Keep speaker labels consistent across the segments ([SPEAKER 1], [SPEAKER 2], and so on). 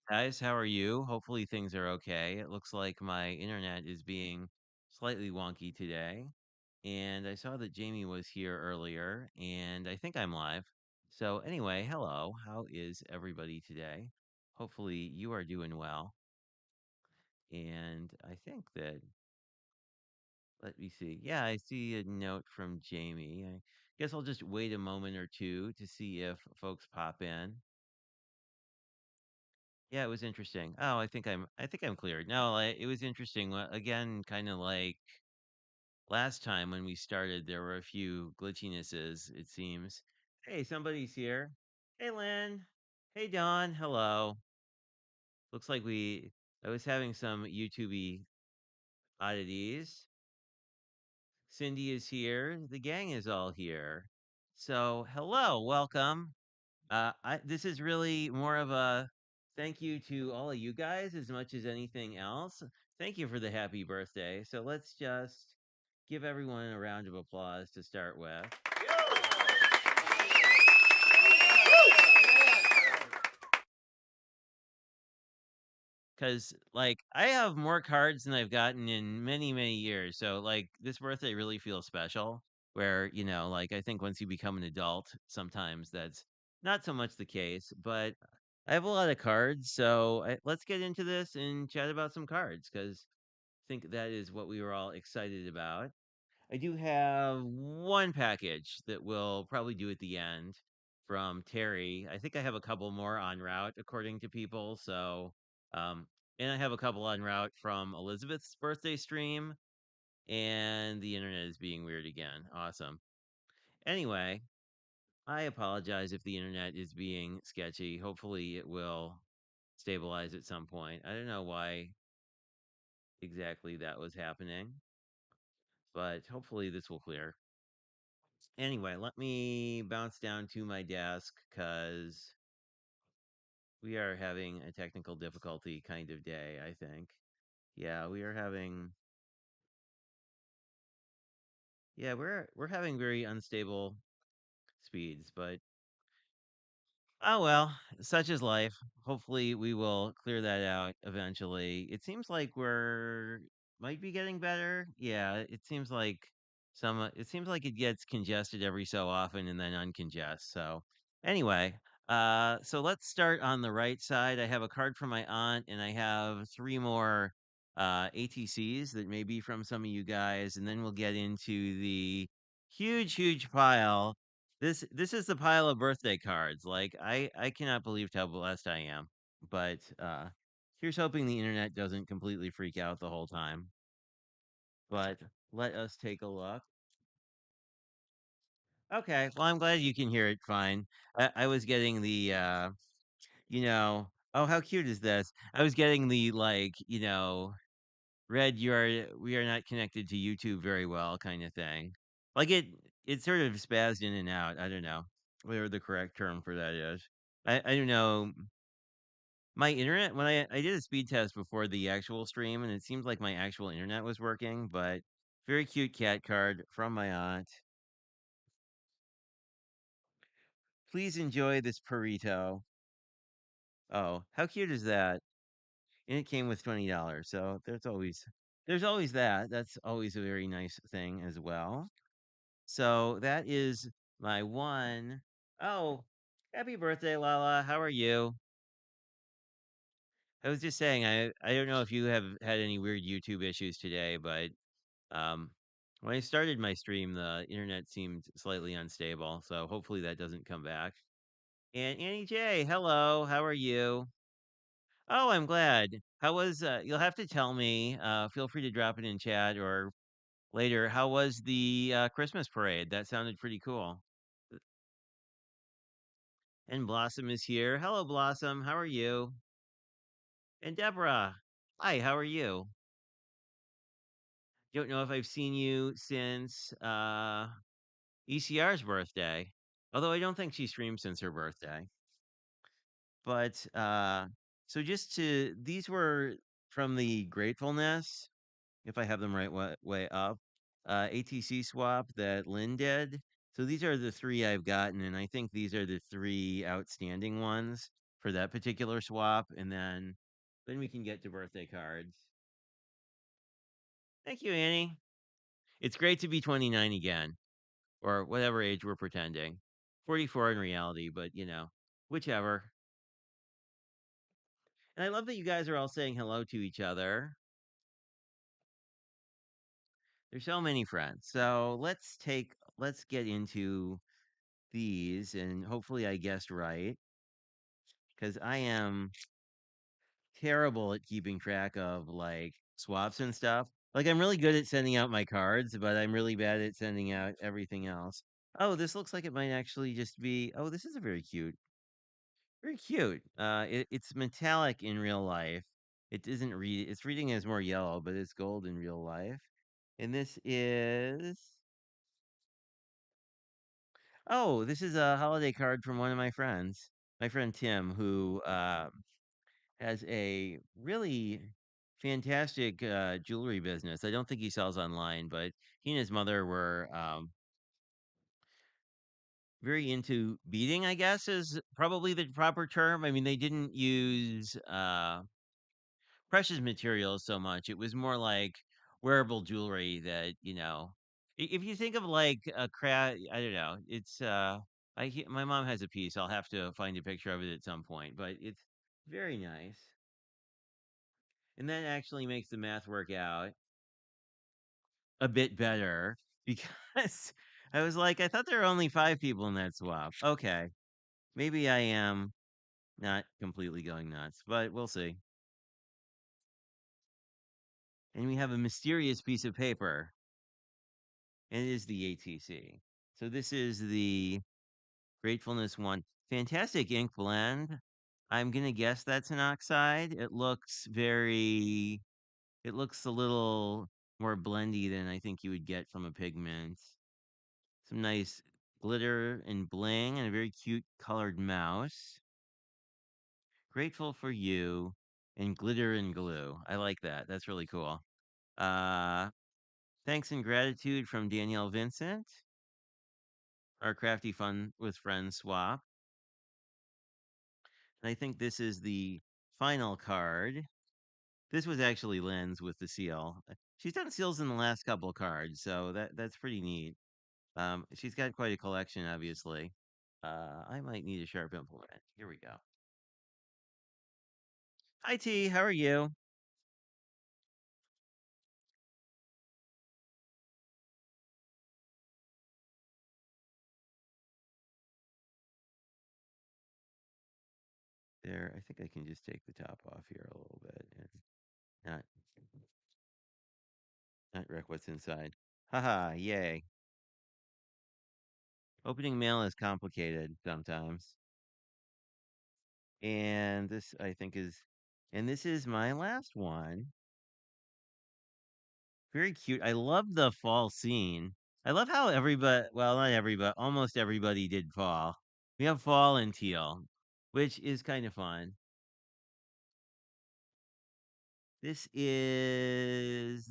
[SPEAKER 1] Guys, how are you? Hopefully things are okay. It looks like my internet is being slightly wonky today. And I saw that Jamie was here earlier, and I think I'm live. So, anyway, hello. How is everybody today? Hopefully you are doing well. And I think that, let me see. Yeah, I see a note from Jamie. I guess I'll just wait a moment or two to see if folks pop in. Yeah, it was interesting. Oh, I think I'm cleared. No, it was interesting. Again, kind of like last time when we started, there were a few glitchinesses, it seems. Hey, somebody's here. Hey, Lynn. Hey, Dawn. Hello. Looks like I was having some YouTubey oddities. Cindy is here. The gang is all here. So, hello, welcome. This is really more of a thank you to all of you guys as much as anything else. Thank you for the happy birthday. So let's just give everyone a round of applause to start with. Because, like, I have more cards than I've gotten in many, many years. So, like, this birthday really feels special. Where, like, I think once you become an adult, sometimes that's not so much the case. But I have a lot of cards. So, let's get into this and chat about some cards because I think that is what we were all excited about. I do have one package that we'll probably do at the end from Terry. I think I have a couple more en route according to people. So, um, and I have a couple en route from Elizabeth's birthday stream, and the internet is being weird again. Awesome. Anyway, I apologize if the internet is being sketchy. Hopefully, it will stabilize at some point. I don't know why exactly that was happening, but hopefully, this will clear. Anyway, let me bounce down to my desk because we are having a technical difficulty kind of day, I think. Yeah, we are having yeah, we're having very unstable speeds, but oh well, such is life. Hopefully we will clear that out eventually. It seems like we're might be getting better. Yeah, it seems like it gets congested every so often and then uncongest. So anyway, so let's start on the right side. I have a card from my aunt and I have three more ATCs that may be from some of you guys, and then we'll get into the huge pile. This is the pile of birthday cards. Like I cannot believe how blessed I am. But here's hoping the internet doesn't completely freak out the whole time. But let us take a look. Okay, well I'm glad you can hear it fine. I was getting the oh how cute is this? I was getting the like, Red, we are not connected to YouTube very well kind of thing. Like it sort of spazzed in and out. I don't know whatever the correct term for that is. I don't know. My internet when I did a speed test before the actual stream and it seems like my actual internet was working, but very cute cat card from my aunt. Please enjoy this burrito. Oh, how cute is that? And it came with $20. So there's always that. That's always a very nice thing as well. So that is my one. Oh, happy birthday, Lala. How are you? I was just saying, I don't know if you have had any weird YouTube issues today, but um, when I started my stream, the internet seemed slightly unstable. So hopefully that doesn't come back. And Annie J, hello. How are you? Oh, I'm glad. How was? You'll have to tell me. Feel free to drop it in chat or later. How was the Christmas parade? That sounded pretty cool. And Blossom is here. Hello, Blossom. How are you? And Deborah. Hi, how are you? Don't know if I've seen you since ECR's birthday. Although I don't think she streamed since her birthday. But so just to these were from the gratefulness, if I have them right way up, ATC swap that Lynn did. So these are the three I've gotten, and I think these are the three outstanding ones. for that particular swap, and then we can get to birthday cards. Thank you, Annie. It's great to be 29 again, or whatever age we're pretending. 44 in reality, but whichever. And I love that you guys are all saying hello to each other. There's so many friends. So let's get into these, and hopefully I guessed right, because I am terrible at keeping track of like swaps and stuff. Like I'm really good at sending out my cards, but I'm really bad at sending out everything else. Oh, this looks like it might actually just be. Oh, this is a very cute, very cute. It's metallic in real life. It isn't read. It's reading as more yellow, but it's gold in real life. And this is. Oh, this is a holiday card from one of my friends. My friend Tim, who has a really fantastic jewelry business. I don't think he sells online, but he and his mother were very into beading, I guess is probably the proper term. I mean, they didn't use precious materials so much. It was more like wearable jewelry that, if you think of like a craft, I don't know. It's my mom has a piece. I'll have to find a picture of it at some point, but it's very nice. And that actually makes the math work out a bit better because I was like, I thought there were only 5 people in that swap. Okay. Maybe I am not completely going nuts, but we'll see. And we have a mysterious piece of paper, and it is the ATC. So this is the Gratefulness one. Fantastic ink blend. I'm gonna guess that's an oxide. It looks a little more blendy than I think you would get from a pigment. Some nice glitter and bling and a very cute colored mouse. Grateful for you and glitter and glue. I like that. That's really cool. Uh Thanks and gratitude from Danielle Vincent, our crafty fun with friends swap. And I think this is the final card. This was actually Lynn's with the seal. She's done seals in the last couple of cards, so that's pretty neat. She's got quite a collection, obviously. I might need a sharp implement. Here we go. Hi T, how are you? There, I think I can just take the top off here a little bit and not not wreck what's inside. Haha, yay. Opening mail is complicated sometimes. And this is my last one. Very cute. I love the fall scene. I love how everybody, well, not everybody, almost everybody did fall. We have fall and teal, which is kind of fun. This is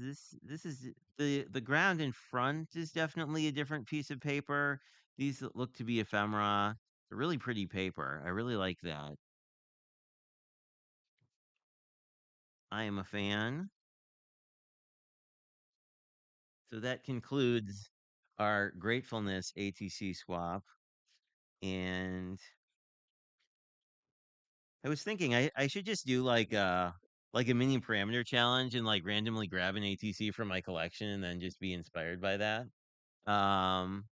[SPEAKER 1] the ground in front is definitely a different piece of paper. These look to be ephemera. A really pretty paper. I really like that. I am a fan. So that concludes our gratefulness ATC swap. And I was thinking I should just do like a mini parameter challenge and like randomly grab an ATC from my collection and then just be inspired by that. Um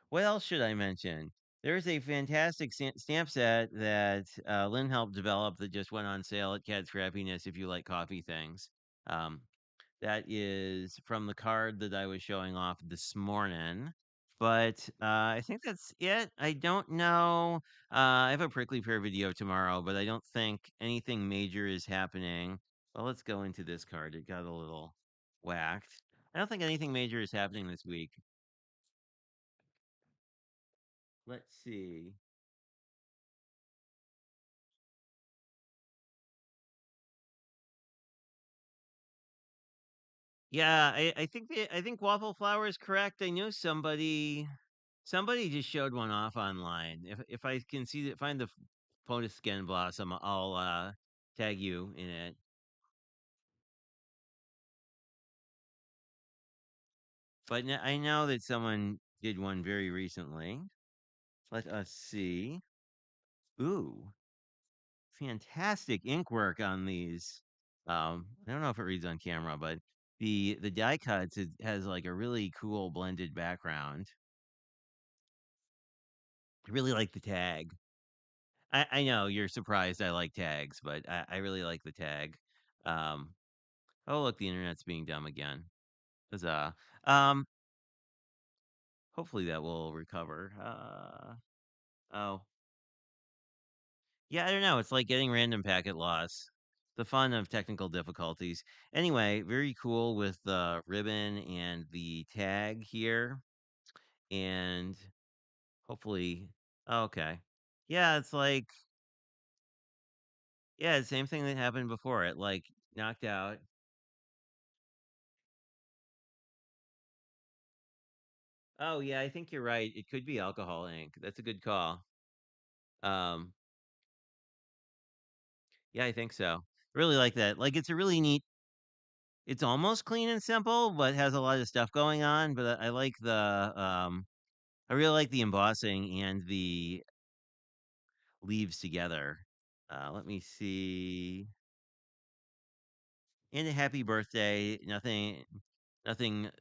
[SPEAKER 1] what else should I mention? There's a fantastic stamp set that Lynn helped develop that just went on sale at Cat Scrappiness if you like coffee things. Um, that is from the card that I was showing off this morning. But I think that's it. I don't know. I have a prickly pear video tomorrow, but I don't think anything major is happening. Well, let's go into this card. It got a little whacked. I don't think anything major is happening this week. Let's see. Yeah, I think waffle flour is correct. I knew somebody just showed one off online. If I can see that find the Ponus Skin Blossom. I'll tag you in it. But I know that someone did one very recently. Let us see. Ooh, fantastic ink work on these. I don't know if it reads on camera, but the die cuts has like a really cool blended background. I really like the tag. I know you're surprised I like tags, but I really like the tag. Um, oh look, the internet's being dumb again. Huzzah! Um, hopefully that will recover. Oh, yeah, I don't know. It's like getting random packet loss. The fun of technical difficulties. Anyway, very cool with the ribbon and the tag here. And hopefully, oh, okay. Yeah, it's like, yeah, the same thing that happened before. It like knocked out. Oh, yeah, I think you're right. It could be alcohol ink. That's a good call. Um, yeah, I think so. Really like that. Like, it's a really neat. It's almost clean and simple, but has a lot of stuff going on. But I like I really like the embossing and the leaves together. Let me see. And a happy birthday. Nothing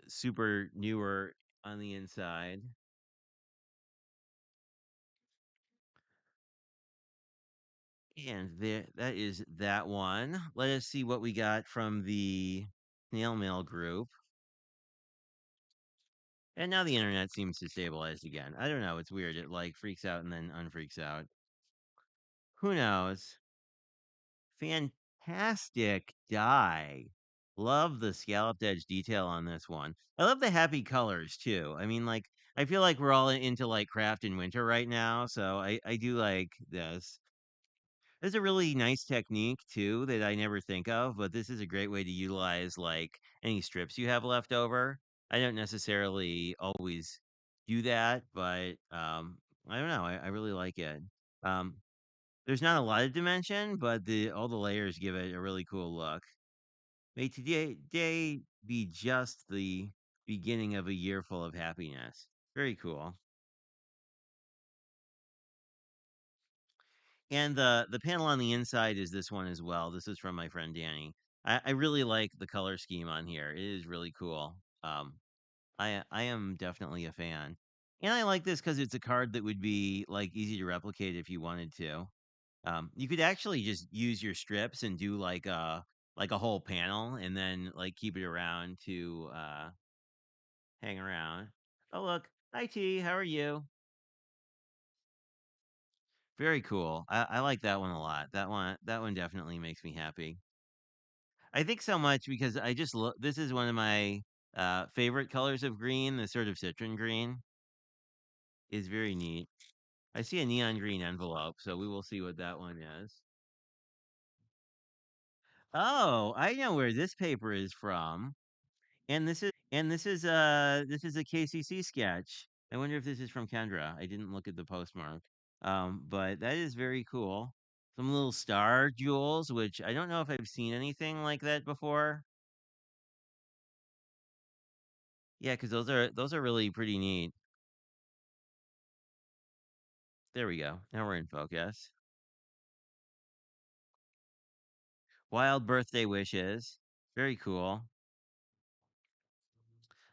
[SPEAKER 1] super newer on the inside. And there, that is that one. Let us see what we got from the snail mail group. And now the internet seems to stabilize again. I don't know. It's weird. It like freaks out and then unfreaks out. Who knows? Fantastic die. Love the scalloped edge detail on this one. I love the happy colors too. I mean, like, I feel like we're all into like craft in winter right now. So I do like this. There's a really nice technique too that I never think of, but this is a great way to utilize like any strips you have left over. I don't necessarily always do that, but I don't know. I really like it. Um, there's not a lot of dimension, but the all the layers give it a really cool look. May today be just the beginning of a year full of happiness. Very cool. And the panel on the inside is this one as well. This is from my friend Danny. I really like the color scheme on here. It is really cool. I am definitely a fan. And I like this because it's a card that would be like easy to replicate if you wanted to. You could actually just use your strips and do like a whole panel and then like keep it around to hang around. Oh look, hi T, how are you? Very cool. I like that one a lot. That one definitely makes me happy. I think so much because I just look. This is one of my favorite colors of green. The sort of citron green is very neat. I see a neon green envelope, so we will see what that one is. Oh, I know where this paper is from. And this is a KCC sketch. I wonder if this is from Kendra. I didn't look at the postmark. But that is very cool. Some little star jewels, which I don't know if I've seen anything like that before. Yeah, because those are really pretty neat. There we go. Now we're in focus. Wild birthday wishes. Very cool.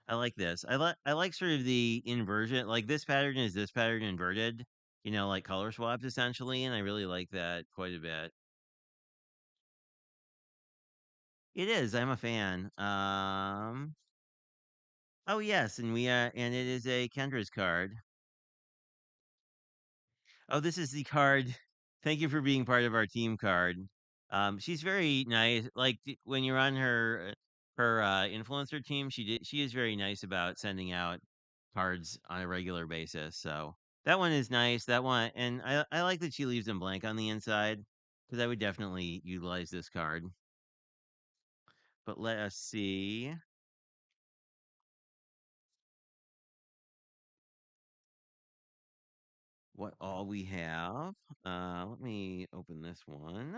[SPEAKER 1] I like this. I like sort of the inversion. Like this pattern is this pattern inverted. Like color swaps essentially, and I really like that quite a bit. It is. I'm a fan. Oh yes, and it is a Kendra's card. Oh, this is the card. Thank you for being part of our team card. She's very nice. Like when you're on her influencer team, she is very nice about sending out cards on a regular basis. So that one is nice. That one, and I like that she leaves them blank on the inside because I would definitely utilize this card. But let us see. what all we have. Let me open this one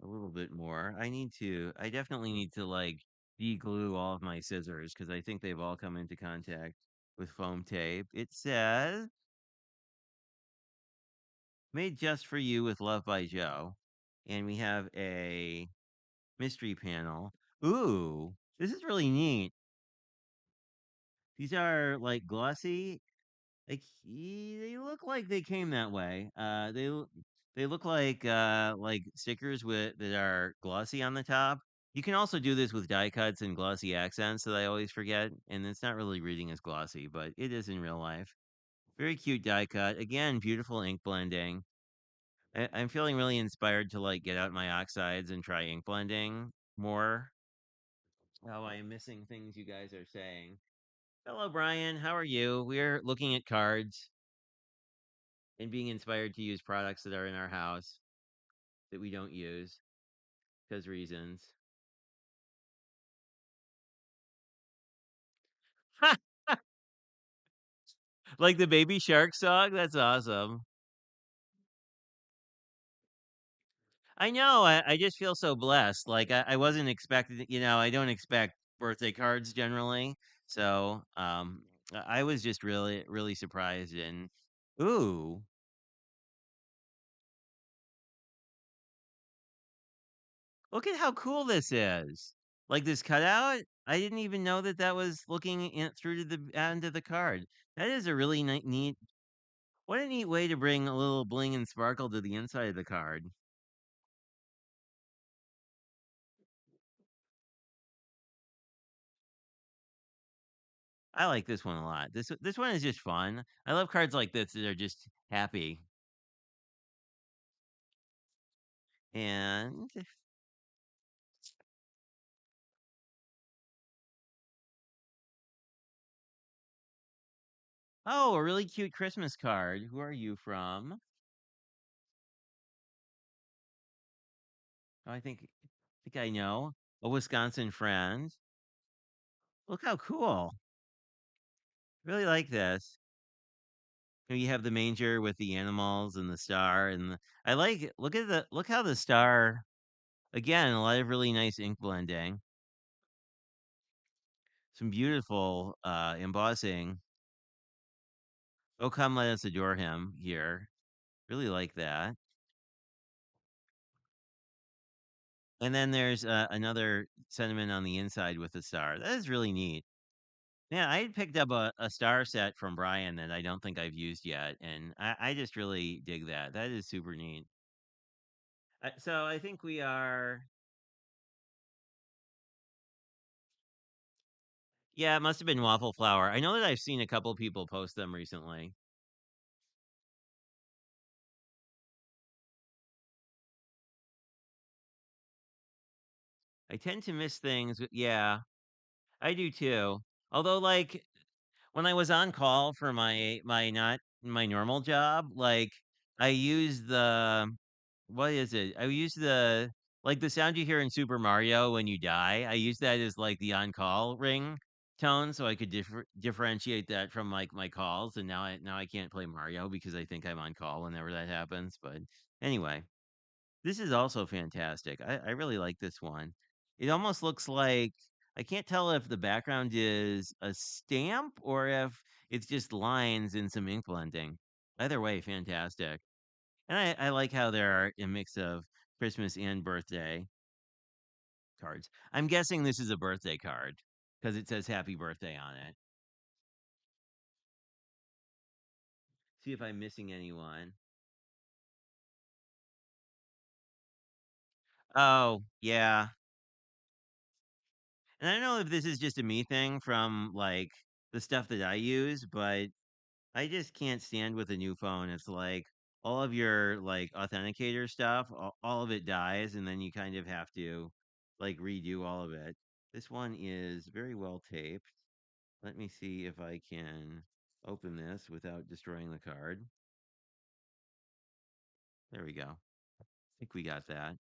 [SPEAKER 1] a little bit more. I definitely need to like de-glue all of my scissors because I think they've all come into contact with foam tape. It says, made just for you with love by Joe. And we have a mystery panel. Ooh, this is really neat. These are like glossy. They look like they came that way. They look like stickers with that are glossy on the top. You can also do this with die cuts and glossy accents that I always forget, and it's not really reading as glossy, but it is in real life. Very cute die cut. Again, beautiful ink blending. I'm feeling really inspired to like get out my oxides and try ink blending more. Oh, I am missing things you guys are saying. Hello, Brian. How are you? We're looking at cards and being inspired to use products that are in our house that we don't use because reasons. Like the Baby Shark song? That's awesome. I know. I just feel so blessed. Like I wasn't expecting, I don't expect birthday cards generally. So I was just really, really surprised. And ooh, look at how cool this is. Like this cutout. I didn't even know that that was looking through to the end of the card. That is a really neat. What a neat way to bring a little bling and sparkle to the inside of the card. I like this one a lot. This one is just fun. I love cards like this that are just happy. And oh, a really cute Christmas card. Who are you from? Oh, I think I know. A Wisconsin friend. Look how cool. Really like this. You have the manger with the animals and the star I like it. Look how the star again, a lot of really nice ink blending. Some beautiful embossing. Oh, come let us adore him here. Really like that. And then there's another sentiment on the inside with the star. That is really neat. Yeah, I had picked up a star set from Brian that I don't think I've used yet, and I just really dig that. That is super neat. So I think we are. Yeah, it must have been waffle flour. I know that I've seen a couple people post them recently. I tend to miss things. Yeah, I do too. Although, like, when I was on call for my not my normal job, like I used the what is it? I used the like the sound you hear in Super Mario when you die. I used that as like the on call ring tone, so I could differentiate that from like my calls. And now I can't play Mario because I think I'm on call whenever that happens. But anyway, this is also fantastic. I really like this one. It almost looks like I can't tell if the background is a stamp or if it's just lines and some ink blending. Either way, fantastic. And I like how there are a mix of Christmas and birthday cards. I'm guessing this is a birthday card because it says happy birthday on it. See if I'm missing anyone. Oh, yeah. And I don't know if this is just a me thing from like the stuff that I use, but I just can't stand with a new phone. It's like all of your like authenticator stuff, all of it dies, and then you kind of have to like redo all of it. This one is very well taped. Let me see if I can open this without destroying the card. There we go. I think we got that.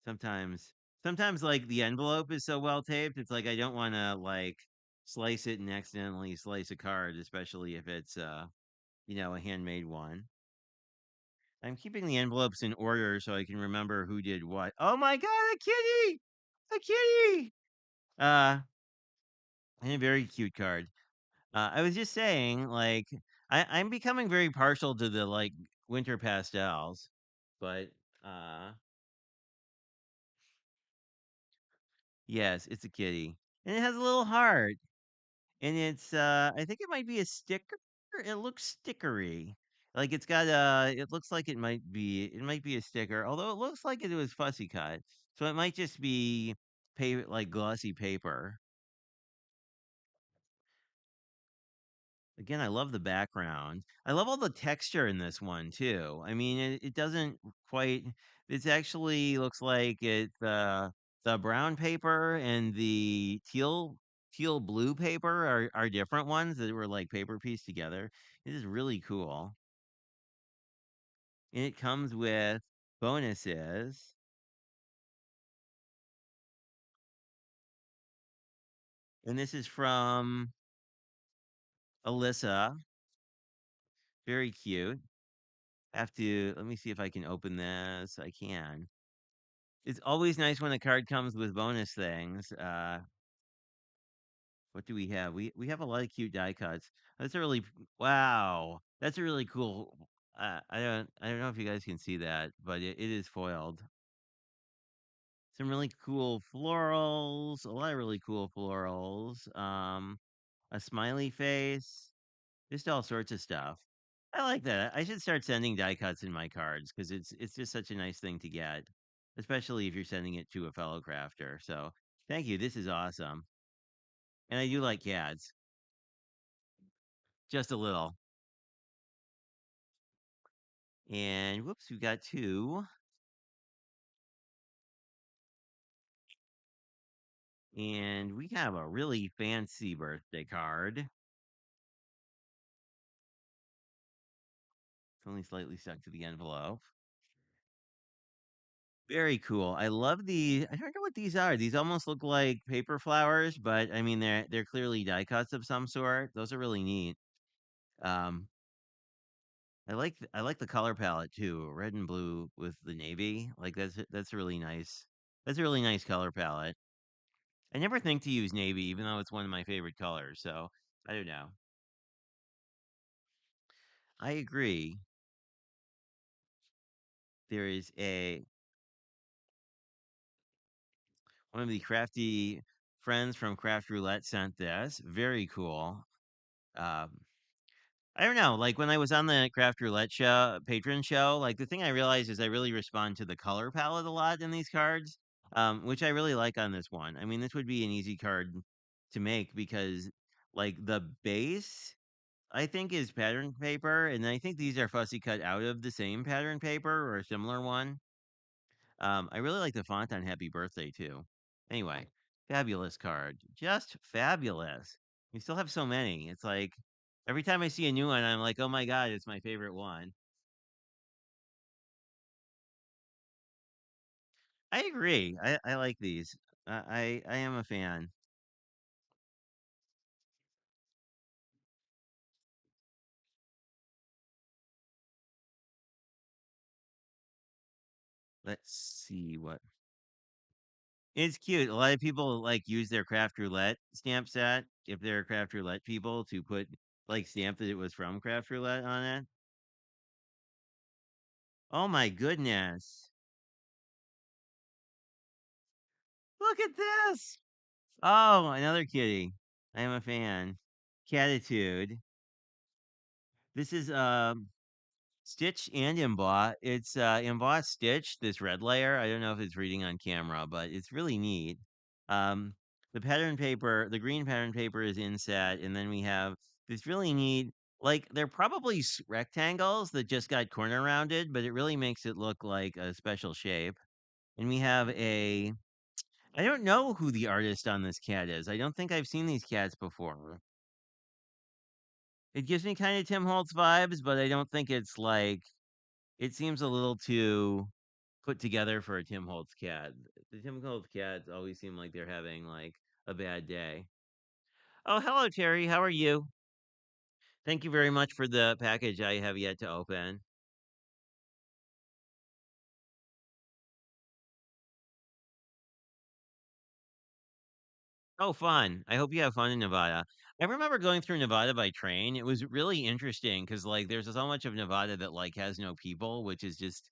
[SPEAKER 1] Sometimes Sometimes like the envelope is so well taped, it's like I don't want to like slice it and accidentally slice a card, especially if it's a handmade one. I'm keeping the envelopes in order so I can remember who did what. Oh my god, a kitty! A kitty! Uh and a very cute card. I was just saying, like, I'm becoming very partial to the like winter pastels, but uh yes, it's a kitty. And it has a little heart. And it's I think it might be a sticker. It looks stickery. Like it's got it looks like it might be a sticker, although it looks like it was fussy cut. So it might just be paper like glossy paper. Again, I love the background. I love all the texture in this one too. I mean, it doesn't quite. It actually looks like the brown paper and the teal blue paper are different ones that were like paper pieced together. It is really cool, and it comes with bonuses. And this is from Alyssa. Very cute. Have to let me see if I can open this. I can. It's always nice when a card comes with bonus things. What do we have? We have a lot of cute die cuts. That's a really wow. That's a really cool. I don't know if you guys can see that, but it is foiled. Some really cool florals. A lot of really cool florals. A smiley face. Just all sorts of stuff. I like that. I should start sending die cuts in my cards because it's just such a nice thing to get, especially if you're sending it to a fellow crafter. So thank you. This is awesome. And I do like cats, just a little. And whoops, we got two. And we have a really fancy birthday card. It's only slightly stuck to the envelope. Very cool. I love the. I don't know what these are. These almost look like paper flowers, but I mean they're clearly die cuts of some sort. Those are really neat. Um, I like the color palette too, red and blue with the navy. Like that's really nice. That's a really nice color palette. I never think to use navy, even though it's one of my favorite colors. So I don't know. I agree. There is a one of the crafty friends from Craft Roulette sent this. Very cool. Um, I don't know. Like when I was on the Craft Roulette show, patron show, like the thing I realized is I really respond to the color palette a lot in these cards, which I really like on this one. I mean, this would be an easy card to make because, like, the base I think is pattern paper, and I think these are fussy cut out of the same pattern paper or a similar one. I really like the font on Happy Birthday too. Anyway, fabulous card. Just fabulous. We still have so many. It's like every time I see a new one, I'm like, oh my God, it's my favorite one. I agree. I like these. I am a fan. Let's see what it's cute. A lot of people like use their craft roulette stamp set if they're craft roulette people to put like stamp that it was from craft roulette on it. Oh my goodness. Look at this. Oh, another kitty. I am a fan. Catitude. This is stitch and emboss. It's embossed stitch, this red layer. I don't know if it's reading on camera, but it's really neat. Um the pattern paper, the green pattern paper is inset, and then we have this really neat like they're probably rectangles that just got corner rounded, but it really makes it look like a special shape. And we have a I don't know who the artist on this cat is. I don't think I've seen these cats before. It gives me kind of Tim Holtz vibes, but I don't think it's like it seems a little too put together for a Tim Holtz cat. The Tim Holtz cats always seem like they're having like a bad day. Oh, hello, Terry. How are you? Thank you very much for the package I have yet to open. Oh, fun. I hope you have fun in Nevada. I remember going through Nevada by train. It was really interesting because like there's so much of Nevada that like has no people, which is just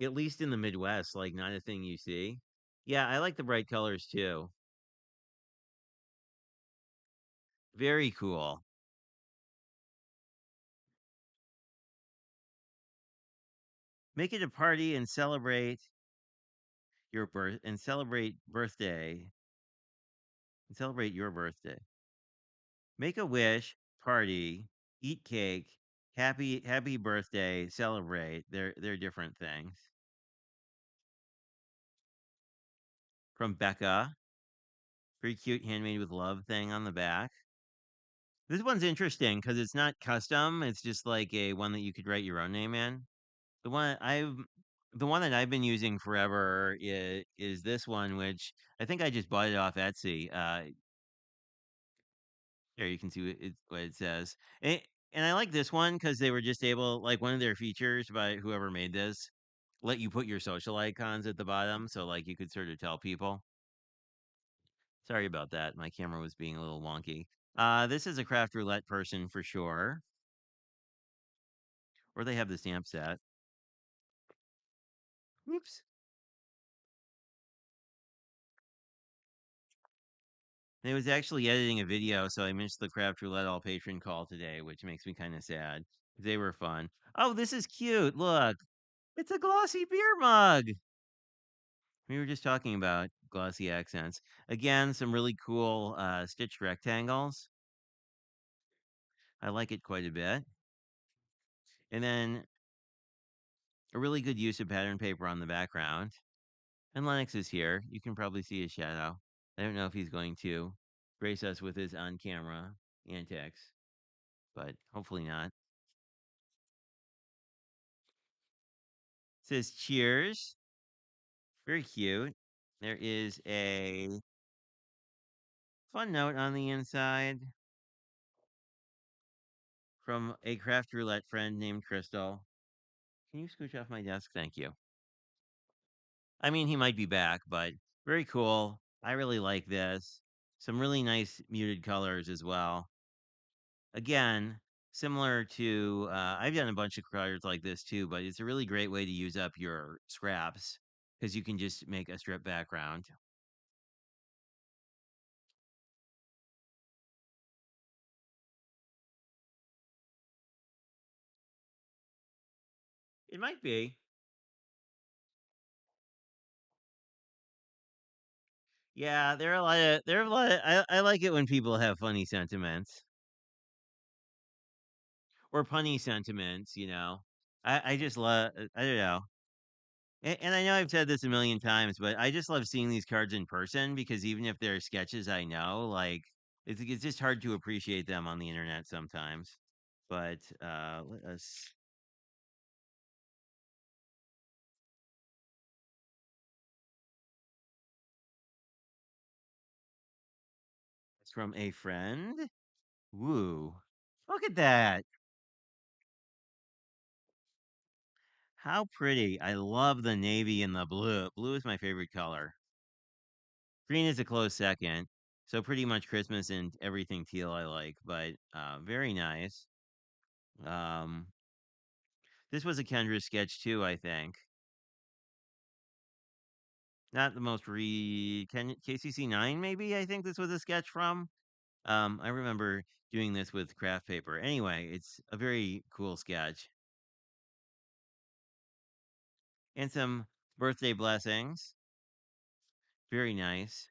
[SPEAKER 1] at least in the Midwest, like not a thing you see. Yeah, I like the bright colors too. Very cool. Make it a party and celebrate birthday and celebrate your birthday. Make a wish, party, eat cake, happy birthday, celebrate. They're different things. From Becca, pretty cute handmade with love thing on the back. This one's interesting because it's not custom. It's just like a one that you could write your own name in. The one I've the one that I've been using forever is this one, which I think I just bought it off Etsy. There you can see what it says. And I like this one because they were just able, like one of their features by whoever made this, let you put your social icons at the bottom, so like you could sort of tell people. Sorry about that. My camera was being a little wonky. This is a craft roulette person for sure, or they have the stamp set. Whoops. And I was actually editing a video, so I missed the craft roulette all patron call today, which makes me kind of sad. They were fun. Oh, this is cute. Look, it's a glossy beer mug. We were just talking about glossy accents. Again, some really cool stitched rectangles. I like it quite a bit. And then a really good use of pattern paper on the background. And Lennox is here. You can probably see his shadow. I don't know if he's going to grace us with his on camera antics, but hopefully not. Says cheers. Very cute. There is a fun note on the inside from a craft roulette friend named Crystal. Can you scooch off my desk? Thank you. I mean, he might be back, but very cool. I really like this. Some really nice muted colors as well. Again, similar to, I've done a bunch of cards like this too, but it's a really great way to use up your scraps because you can just make a strip background. It might be. Yeah, there are a lot of, I like it when people have funny sentiments or punny sentiments, you know. I just love, I don't know. And I know I've said this a million times, but I just love seeing these cards in person because even if they're sketches I know, like it's just hard to appreciate them on the internet sometimes. But let us it's from a friend. Woo. Look at that. How pretty. I love the navy and the blue. Blue is my favorite color. Green is a close second. So pretty much Christmas and everything teal I like, but very nice. Um this was a Kendra sketch too, I think. Not the most KCC 9 maybe, I think this was a sketch from. I remember doing this with craft paper. Anyway, it's a very cool sketch. And some birthday blessings. Very nice.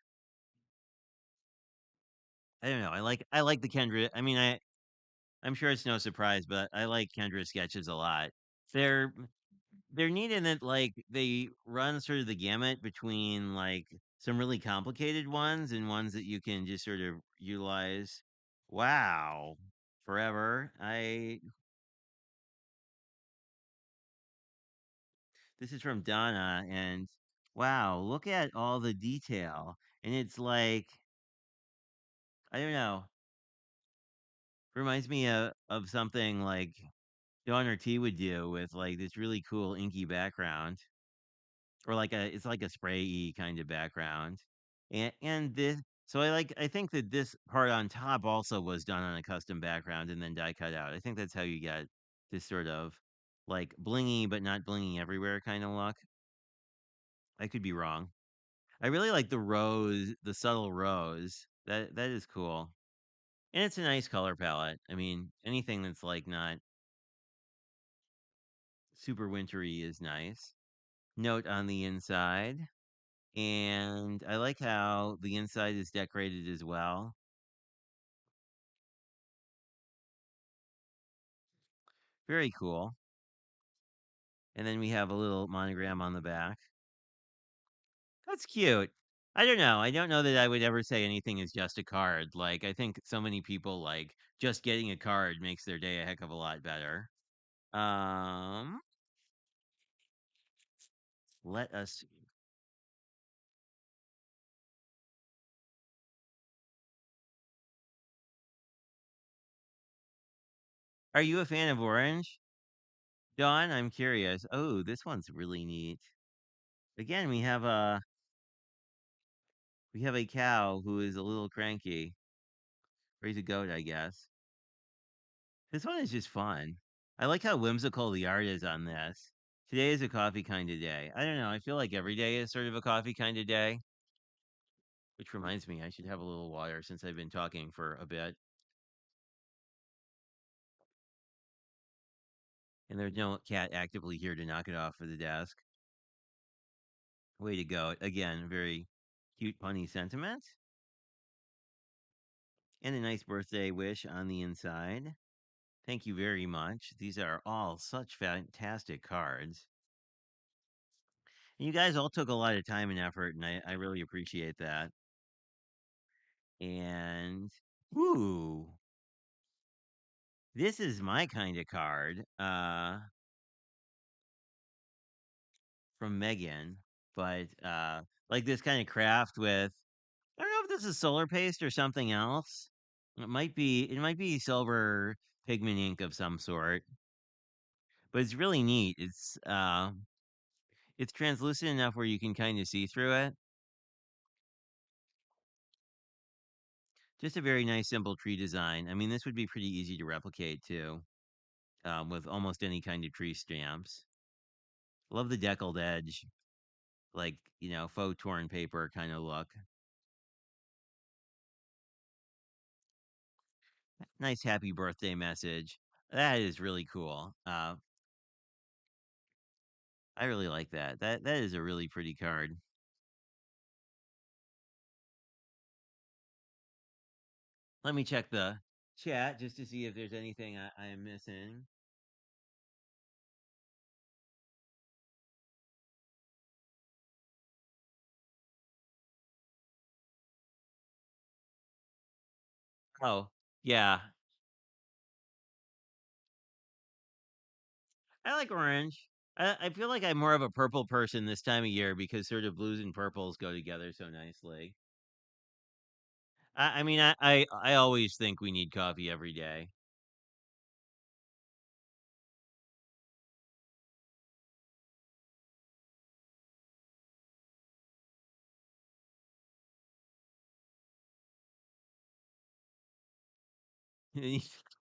[SPEAKER 1] I don't know. I like the Kendra. I mean, I'm sure it's no surprise, but I like Kendra sketches a lot. They're they're neat in that like they run sort of the gamut between like some really complicated ones and ones that you can just sort of utilize. Wow, forever. I This is from Donna, and wow, look at all the detail. And it's like, I don't know, reminds me of something like Dawn or T would do with like this really cool inky background, or like it's like a spray kind of background. And this, so I think that this part on top also was done on a custom background and then die cut out. I think that's how you get this sort of like blingy but not blingy everywhere kind of look. I could be wrong. I really like the rose, the subtle rose. That is cool. And it's a nice color palette. I mean, anything that's like not super wintry is nice. Note on the inside. And I like how the inside is decorated as well. Very cool. And then we have a little monogram on the back. That's cute. I don't know. I don't know that I would ever say anything is just a card. Like, I think so many people like just getting a card makes their day a heck of a lot better. Um, let us. Are you a fan of orange? Dawn, I'm curious. Oh, this one's really neat. Again, we have a cow who is a little cranky. Or he's a goat, I guess. This one is just fun. I like how whimsical the art is on this. Today is a coffee kind of day. I don't know. I feel like every day is sort of a coffee kind of day. Which reminds me, I should have a little water since I've been talking for a bit. And there's no cat actively here to knock it off of the desk. Way to go. Again, very cute, punny sentiment. And a nice birthday wish on the inside. Thank you very much. These are all such fantastic cards. And you guys all took a lot of time and effort, and I really appreciate that. And ooh, this is my kind of card. From Megan, but like this kind of craft with I don't know if this is solar paste or something else. It might be silver pigment ink of some sort, but it's really neat. It's translucent enough where you can kind of see through it. Just a very nice simple tree design. I mean, this would be pretty easy to replicate too, with almost any kind of tree stamps. Love the deckled edge, like faux torn paper kind of look. Nice happy birthday message. That is really cool. I really like that. That is a really pretty card. Let me check the chat just to see if there's anything I am missing. Oh, yeah. I like orange. I feel like I'm more of a purple person this time of year because sort of blues and purples go together so nicely. I mean, I always think we need coffee every day.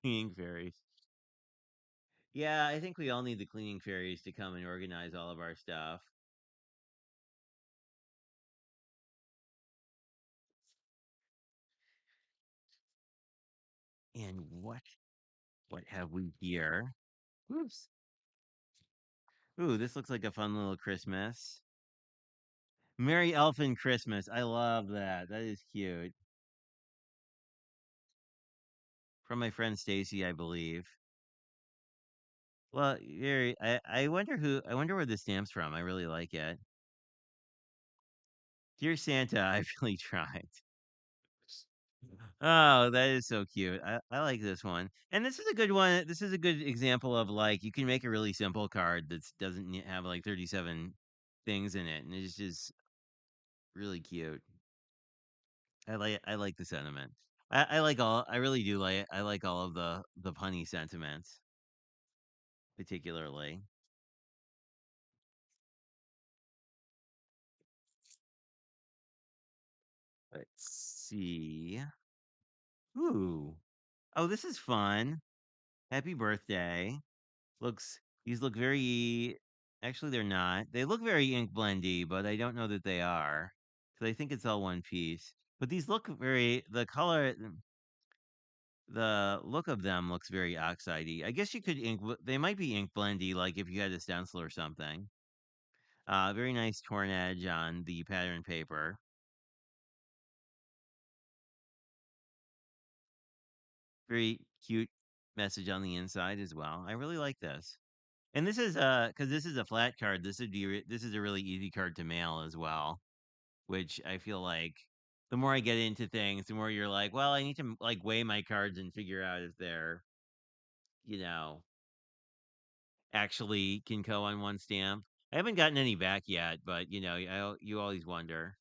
[SPEAKER 1] Cleaning fairies. Yeah, I think we all need the cleaning fairies to come and organize all of our stuff. And what have we here? Oops. Ooh, this looks like a fun little Christmas. Merry Elfin Christmas. I love that. That is cute. From my friend Stacy, I believe. Well, very. I wonder where this stamp's from. I really like it. Dear Santa, I really tried. Oh, that is so cute. I like this one. And this is a good one. This is a good example of like you can make a really simple card that doesn't have like 37 things in it, and it's just really cute. I like the sentiment. I like all I really do like I like all of the punny sentiments, particularly. Let's see. Ooh. Oh, this is fun. Happy birthday. These look very actually they're not. They look very ink blendy, but I don't know that they are. Because I think it's all one piece. But these look very the look of them looks very oxidey. I guess you could they might be ink blendy like if you had a stencil or something. Very nice torn edge on the pattern paper. Very cute message on the inside as well. I really like this. And this is because this is a flat card. This is a really easy card to mail as well, which I feel like the more I get into things, the more you're like, well, I need to like weigh my cards and figure out if they're, you know, actually can go on one stamp. I haven't gotten any back yet, but you always wonder.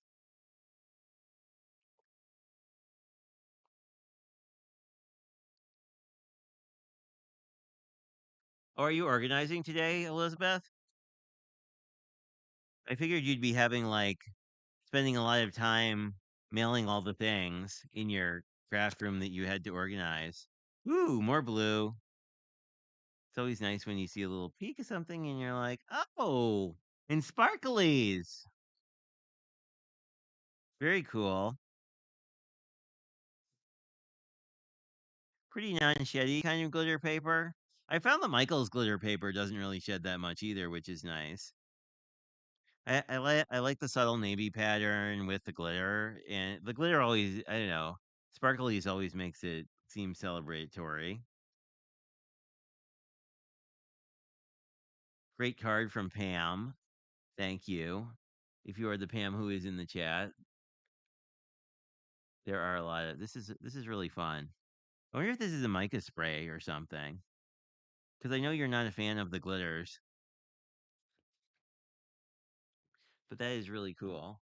[SPEAKER 1] Oh, are you organizing today, Elizabeth? I figured you'd be having like spending a lot of time mailing all the things in your craft room that you had to organize. Ooh, more blue. It's always nice when you see a little peek of something and you're like, oh, and sparklies. Very cool. Pretty non-sheddy kind of glitter paper. I found the Michaels glitter paper doesn't really shed that much either, which is nice. I like the subtle navy pattern with the glitter, and the glitter always I don't know, sparklies always makes it seem celebratory. Great card from Pam. Thank you. If you are the Pam who is in the chat, there are a lot of this is really fun. I wonder if this is a mica spray or something. Because I know you're not a fan of the glitters, but that is really cool.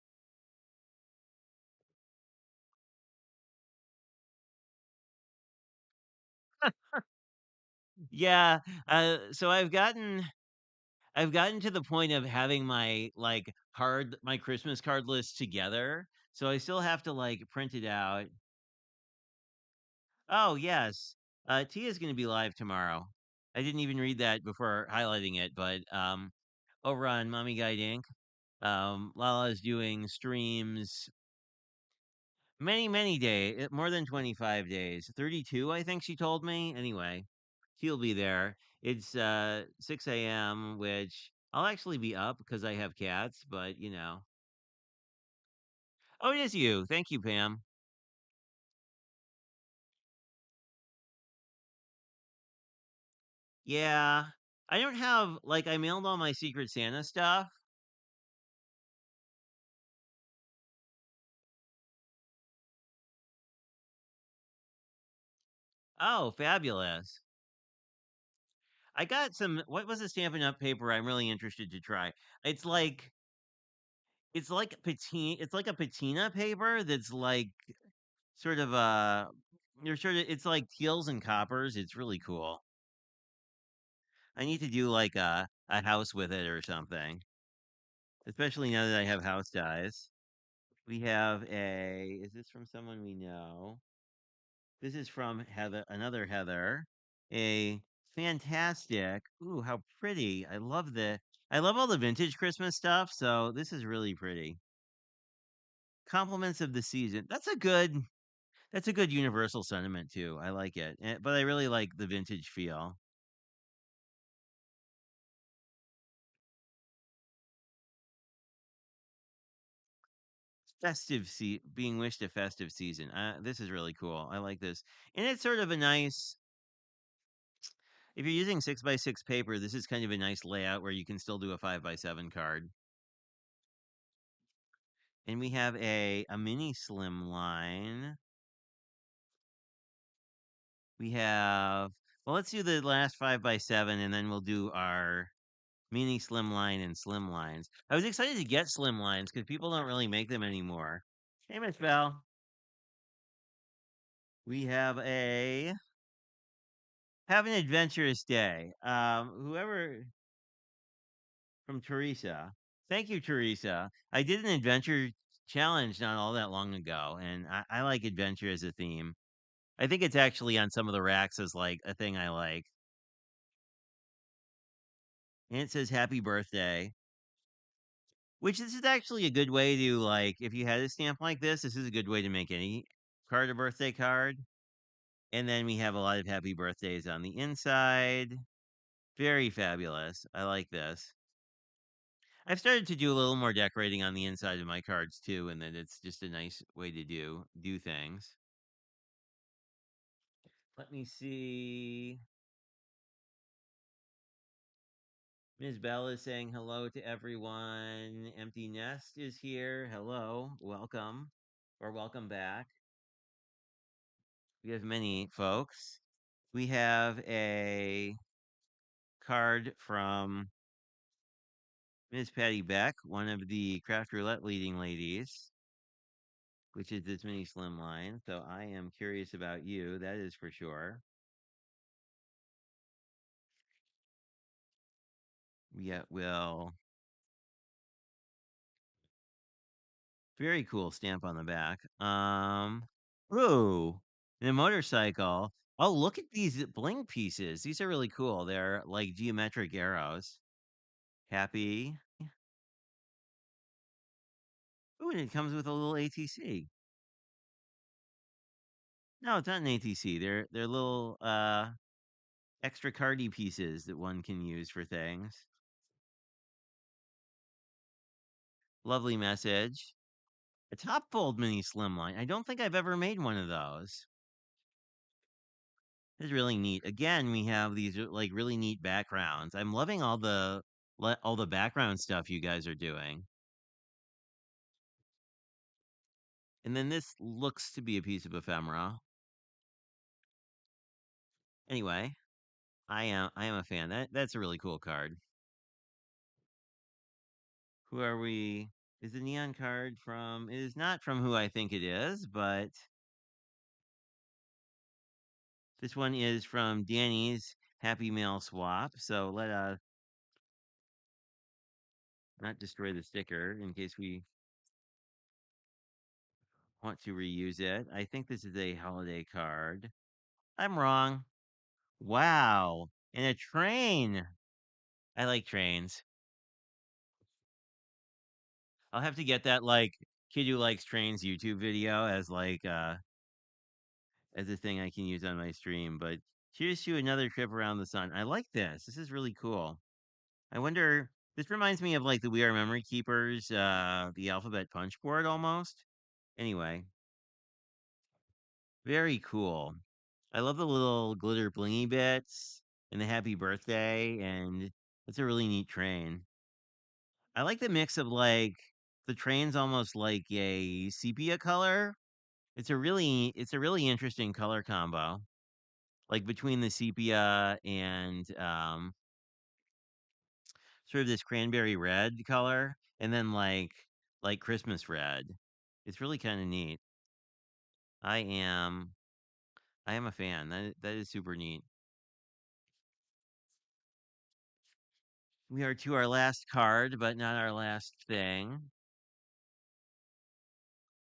[SPEAKER 1] Yeah. So I've gotten to the point of having my Christmas card list together. So I still have to like print it out. Oh yes. Tia's gonna be live tomorrow. I didn't even read that before highlighting it, but over on Mommy Guide Inc. Lala's doing streams many days, more than 25 days. 32, I think she told me. Anyway, she'll be there. It's 6 a.m., which I'll actually be up because I have cats, but Oh, it is you. Thank you, Pam. Yeah. I don't have like I mailed all my Secret Santa stuff. Oh, fabulous. I got some what was the Stampin' Up paper I'm really interested to try. It's like it's like a patina paper that's like sort of you're sort of it's like teals and coppers. It's really cool. I need to do like a house with it or something. Especially now that I have house ties. We have a is this from someone we know? This is from Heather, another Heather. A fantastic. Ooh, how pretty. I love all the vintage Christmas stuff, so this is really pretty. Compliments of the season. That's a good universal sentiment too. I like it. But I really like the vintage feel. Being wished a festive season. This is really cool. I like this. And it's sort of a nice if you're using 6x6 paper, this is kind of a nice layout where you can still do a 5x7 card. And we have a mini slim line. We have, well, let's do the last 5x7 and then we'll do our mini slimline and slim lines. I was excited to get slim lines because people don't really make them anymore. Hey, Miss Bell. We have an adventurous day. Whoever from Teresa. Thank you, Teresa. I did an adventure challenge not all that long ago, and I like adventure as a theme. I think it's actually on some of the racks as like a thing I like. And it says happy birthday, which this is actually a good way to like if you had a stamp like this is a good way to make any card a birthday card. And then we have a lot of happy birthdays on the inside. Very fabulous. I like this. I've started to do a little more decorating on the inside of my cards too, and then it's just a nice way to do things. Let me see. Ms. Bell is saying hello to everyone. Empty Nest is here. Hello, welcome, or welcome back. We have many folks. We have a card from Ms. Patty Beck, one of the Craft Roulette leading ladies, which is this mini slim line. So I am curious about you. That is for sure. Will very cool stamp on the back. Ooh, and a motorcycle. Oh, look at these bling pieces. These are really cool. They're like geometric arrows. Happy. Ooh, and it comes with a little ATC. No, it's not an ATC. They're little extra cardy pieces that one can use for things. Lovely message. A top fold mini slimline. I don't think I've ever made one of those. It's really neat. Again, we have these like really neat backgrounds. I'm loving all the background stuff you guys are doing. And then this looks to be a piece of ephemera. Anyway, I am a fan. That's a really cool card. Who are we? Is the neon card from? It is not from who I think it is, but this one is from Danny's Happymail swap. So let us not destroy the sticker in case we want to reuse it. I think this is a holiday card. I'm wrong. Wow. And a train. I like trains. I'll have to get that like kid who likes trains YouTube video as a thing I can use on my stream. But here's to another trip around the sun. I like this. This is really cool. I wonder this reminds me of like the We Are Memory Keepers, the alphabet punch board almost. Anyway, very cool. I love the little glitter blingy bits and the happy birthday, and it's a really neat train. I like the mix of like the train's almost like a sepia color. It's a really interesting color combo. Like between the sepia and sort of this cranberry red color and then like Christmas red. It's really kind of neat. I am I am a fan. That is super neat. We are to our last card, but not our last thing.